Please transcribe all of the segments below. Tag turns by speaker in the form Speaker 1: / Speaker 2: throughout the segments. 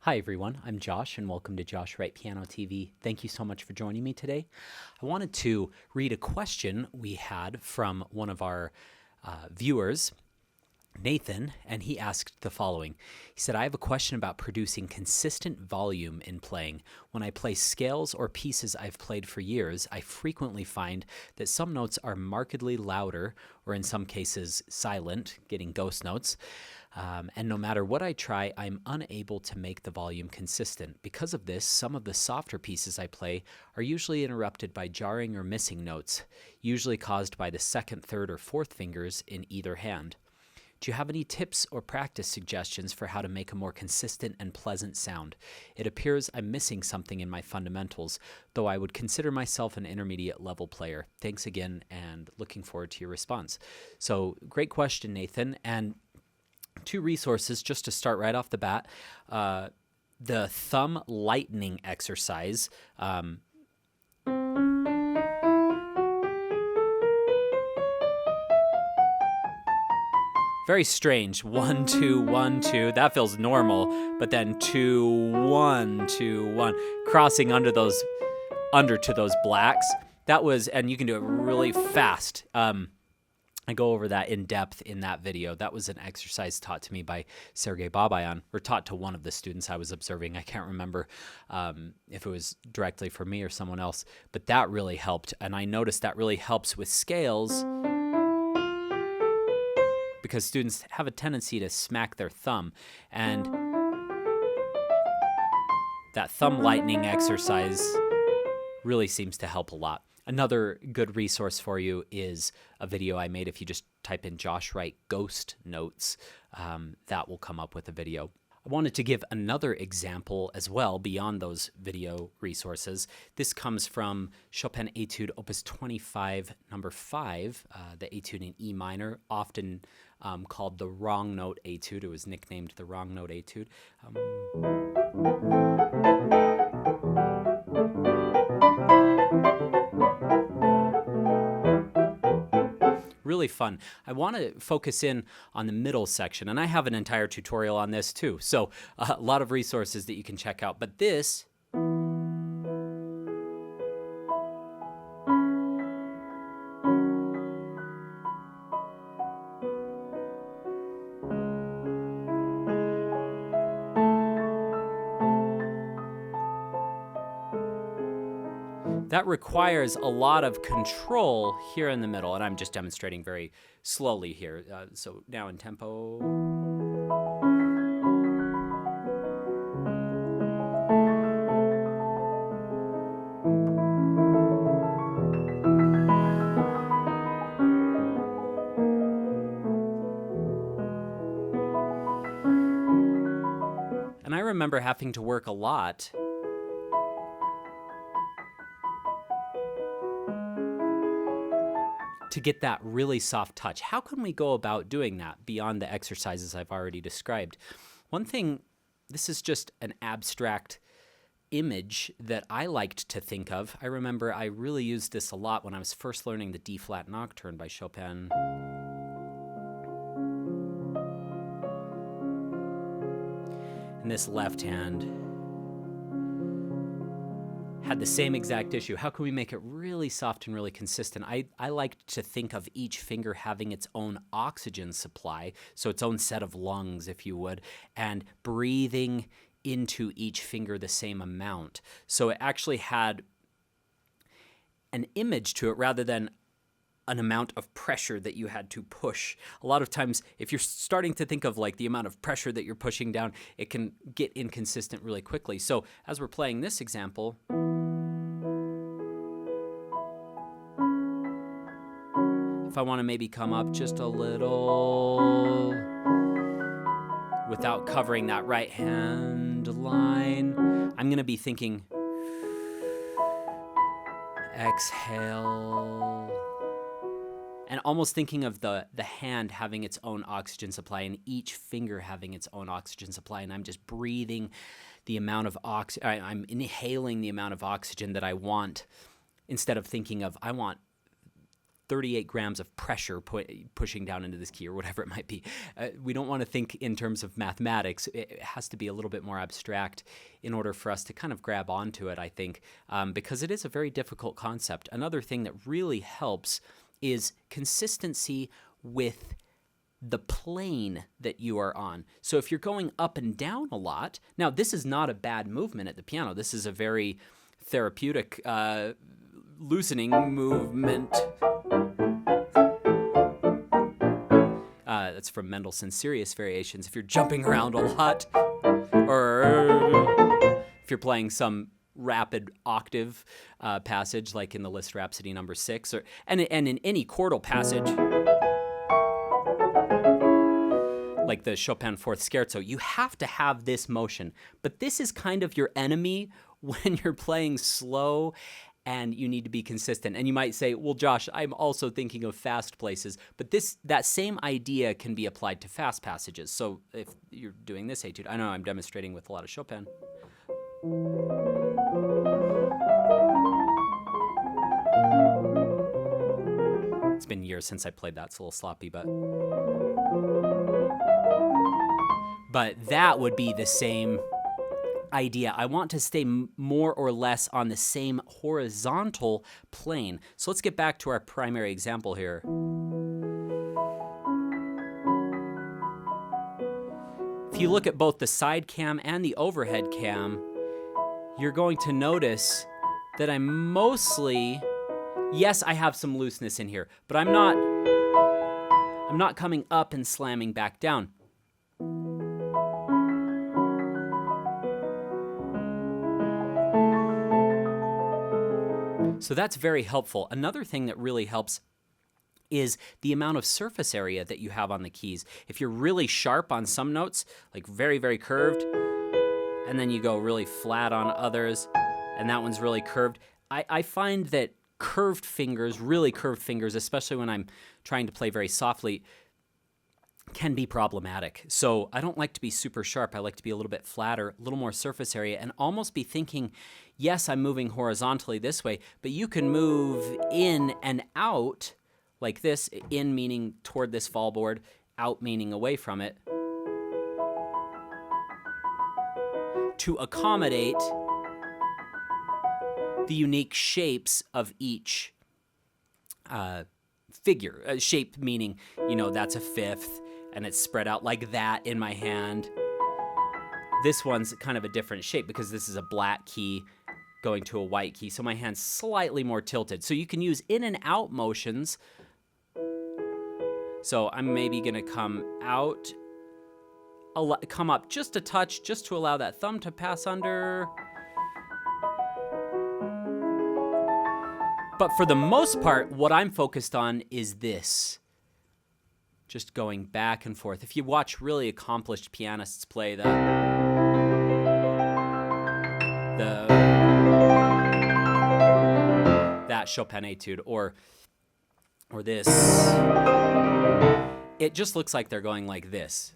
Speaker 1: Hi everyone, I'm Josh and welcome to Josh Wright Piano TV. Thank you so much for joining me today. I wanted to read a question we had from one of our viewers, Nathan, and he asked the following. He said, I have a question about producing consistent volume in playing. When I play scales or pieces I've played for years, I frequently find that some notes are markedly louder, or in some cases silent, getting ghost notes. And no matter what I try, I'm unable to make the volume consistent. Because of this, some of the softer pieces I play are usually interrupted by jarring or missing notes, usually caused by the second, third, or fourth fingers in either hand. Do you have any tips or practice suggestions for how to make a more consistent and pleasant sound? It appears I'm missing something in my fundamentals, though I would consider myself an intermediate level player. Thanks again, and looking forward to your response. So, great question, Nathan. And two resources just to start right off the bat. The thumb lightening exercise. Very strange. 1, 2, 1, 2. That feels normal. But then 2, 1, 2, 1. Crossing under to those blacks. That was, and you can do it really fast. I go over that in depth in that video. That was an exercise taught to me by Sergei Babayan, or taught to one of the students I was observing. I can't remember if it was directly for me or someone else, but that really helped. And I noticed that really helps with scales because students have a tendency to smack their thumb. And that thumb lightening exercise really seems to help a lot. Another good resource for you is a video I made. If you just type in Josh Wright Ghost Notes, that will come up with a video. I wanted to give another example as well beyond those video resources. This comes from Chopin Étude, Op.25 No.5, the Étude in E minor, often called the wrong note Étude. It was nicknamed the wrong note Étude. Really fun. I want to focus in on the middle section, and I have an entire tutorial on this too. So a lot of resources that you can check out. But this that requires a lot of control here in the middle, and I'm just demonstrating very slowly here. So now in tempo. And I remember having to work a lot to get that really soft touch. How can we go about doing that beyond the exercises I've already described? One thing, this is just an abstract image that I liked to think of. I remember I really used this a lot when I was first learning the D-flat Nocturne by Chopin. And this left hand had the same exact issue. How can we make it really soft and really consistent? I like to think of each finger having its own oxygen supply, so its own set of lungs, if you would, and breathing into each finger the same amount. So it actually had an image to it rather than an amount of pressure that you had to push. A lot of times, if you're starting to think of like the amount of pressure that you're pushing down, it can get inconsistent really quickly. So as we're playing this example, if I want to maybe come up just a little without covering that right hand line, I'm going to be thinking exhale, and almost thinking of the hand having its own oxygen supply and each finger having its own oxygen supply, and I'm just breathing the amount of I'm inhaling the amount of oxygen that I want, instead of thinking of I want 38 grams of pressure pushing down into this key or whatever it might be. We don't want to think in terms of mathematics. It has to be a little bit more abstract in order for us to kind of grab onto it, I think, because it is a very difficult concept. Another thing that really helps is consistency with the plane that you are on. So if you're going up and down a lot, now this is not a bad movement at the piano. This is a very therapeutic loosening movement. That's from Mendelssohn's Serious Variations. If you're jumping around a lot, or if you're playing some rapid octave passage, like in the Liszt Rhapsody No. 6, and in any chordal passage, like the Chopin Fourth Scherzo, you have to have this motion. But this is kind of your enemy when you're playing slow and you need to be consistent. And you might say, well, Josh, I'm also thinking of fast places. But that same idea can be applied to fast passages. So if you're doing this etude, I know I'm demonstrating with a lot of Chopin. It's been years since I played that. It's a little sloppy, but that would be the same idea. I want to stay more or less on the same horizontal plane. So let's get back to our primary example here. If you look at both the side cam and the overhead cam, you're going to notice that I'm mostly, yes, I have some looseness in here, but I'm not coming up and slamming back down. So that's very helpful. Another thing that really helps is the amount of surface area that you have on the keys. If you're really sharp on some notes, like very, very curved, and then you go really flat on others, and that one's really curved, I find that curved fingers, really curved fingers, especially when I'm trying to play very softly, can be problematic. So I don't like to be super sharp. I like to be a little bit flatter, a little more surface area, and almost be thinking, yes, I'm moving horizontally this way, but you can move in and out like this, in meaning toward this fall board, out meaning away from it, to accommodate the unique shapes of each figure. Shape meaning, that's a fifth, and it's spread out like that in my hand. This one's kind of a different shape because this is a black key going to a white key, so my hand's slightly more tilted. So you can use in and out motions. So I'm maybe going to come out, come up just a touch, just to allow that thumb to pass under. But for the most part, what I'm focused on is this. Just going back and forth. If you watch really accomplished pianists play that Chopin Étude or this, it just looks like they're going like this.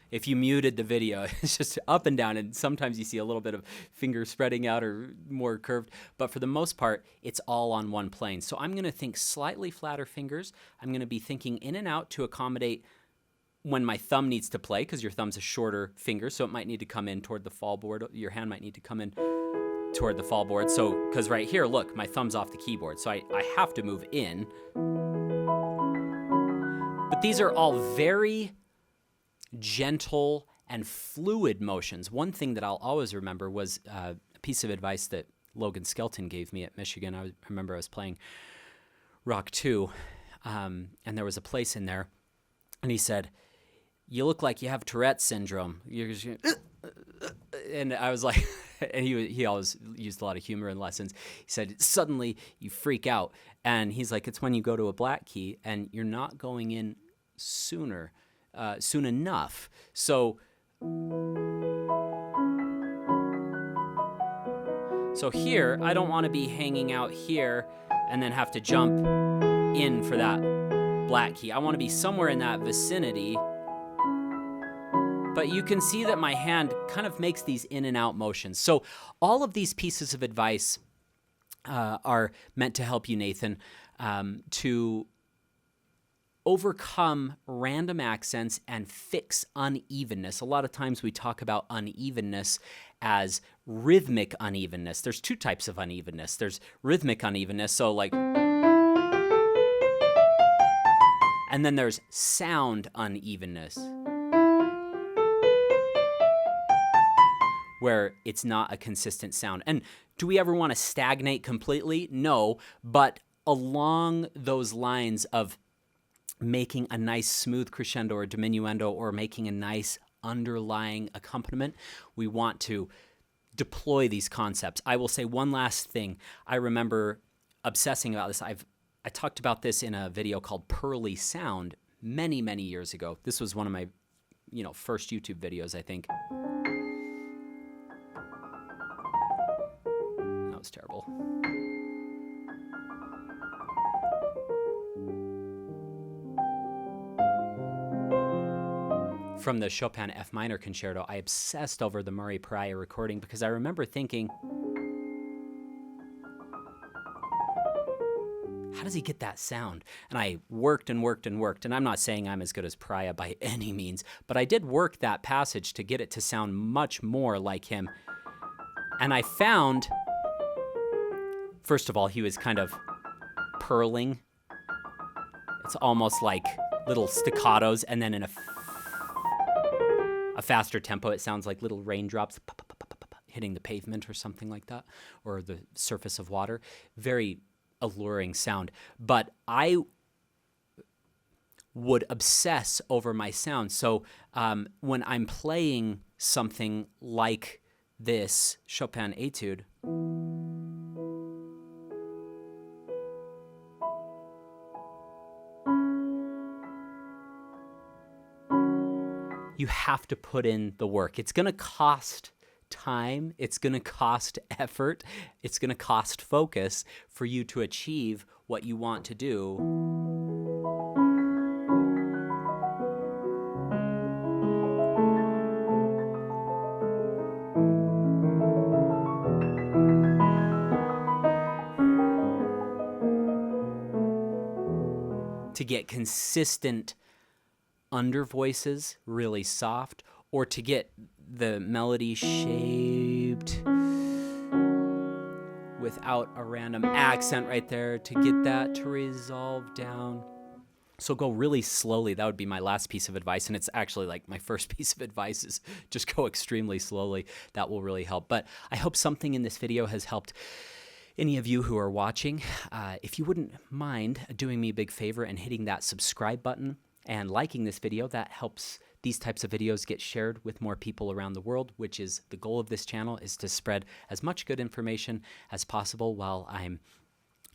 Speaker 1: If you muted the video, it's just up and down, and sometimes you see a little bit of finger spreading out or more curved, but for the most part, it's all on one plane. So I'm going to think slightly flatter fingers. I'm going to be thinking in and out to accommodate when my thumb needs to play, because your thumb's a shorter finger, so it might need to come in toward the fall board. Your hand might need to come in toward the fall board. So, because right here, look, my thumb's off the keyboard, so I have to move in. But these are all very gentle and fluid motions. One thing that I'll always remember was a piece of advice that Logan Skelton gave me at Michigan. I remember I was playing Rock 2, and there was a place in there, and he said, "You look like you have Tourette's syndrome." And I was like, and he always used a lot of humor in lessons. He said, "Suddenly you freak out." And he's like, it's when you go to a black key and you're not going in soon enough. So here, I don't want to be hanging out here and then have to jump in for that black key. I want to be somewhere in that vicinity. But you can see that my hand kind of makes these in and out motions. So all of these pieces of advice are meant to help you, Nathan. to overcome random accents and fix unevenness. A lot of times we talk about unevenness as rhythmic unevenness. There's two types of unevenness. There's rhythmic unevenness, so like, and then there's sound unevenness, where it's not a consistent sound. And do we ever want to stagnate completely? No, but along those lines of making a nice smooth crescendo or diminuendo, or making a nice underlying accompaniment, we want to deploy these concepts. I will say one last thing. I remember obsessing about this. I talked about this in a video called Pearly Sound many, many years ago. This was one of my, first YouTube videos, I think. That was terrible. From the Chopin F minor concerto, I obsessed over the Murray Pariah recording because I remember thinking, how does he get that sound? And I worked and worked and worked, and I'm not saying I'm as good as Pariah by any means, but I did work that passage to get it to sound much more like him. And I found, first of all, he was kind of purling. It's almost like little staccatos, and then in a faster tempo, it sounds like little raindrops hitting the pavement or something like that, or the surface of water. Very alluring sound. But I would obsess over my sound. So when I'm playing something like this Chopin Étude, you have to put in the work. It's going to cost time. It's going to cost effort. It's going to cost focus for you to achieve what you want to do. To get consistent under voices really soft, or to get the melody shaped without a random accent right there, to get that to resolve down. So go really slowly. That would be my last piece of advice, and it's actually like my first piece of advice is just go extremely slowly. That will really help. But I hope something in this video has helped any of you who are watching. If you wouldn't mind doing me a big favor and hitting that subscribe button and liking this video, that helps these types of videos get shared with more people around the world, which is the goal of this channel, is to spread as much good information as possible while I'm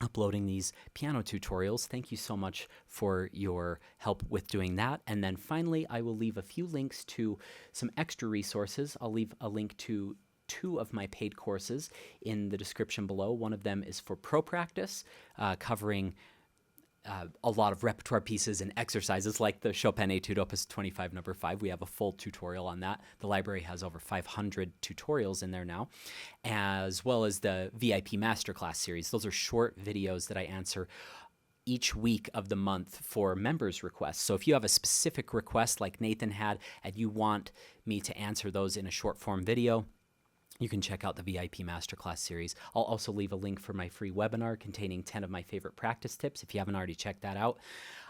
Speaker 1: uploading these piano tutorials. Thank you so much for your help with doing that. And then finally, I will leave a few links to some extra resources. I'll leave a link to 2 of my paid courses in the description below. One of them is for pro practice, covering a lot of repertoire pieces and exercises like the Chopin Étude Op.25 No.5. We have a full tutorial on that. The library has over 500 tutorials in there now, as well as the VIP Masterclass series. Those are short videos that I answer each week of the month for members' requests. So if you have a specific request like Nathan had and you want me to answer those in a short form video, you can check out the VIP Masterclass series. I'll also leave a link for my free webinar containing 10 of my favorite practice tips if you haven't already checked that out.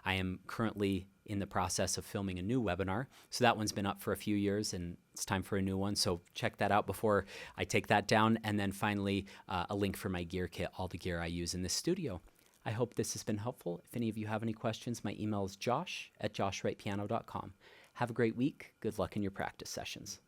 Speaker 1: I am currently in the process of filming a new webinar. So that one's been up for a few years and it's time for a new one. So check that out before I take that down. And then finally, a link for my gear kit, all the gear I use in this studio. I hope this has been helpful. If any of you have any questions, my email is josh@joshwrightpiano.com. Have a great week. Good luck in your practice sessions.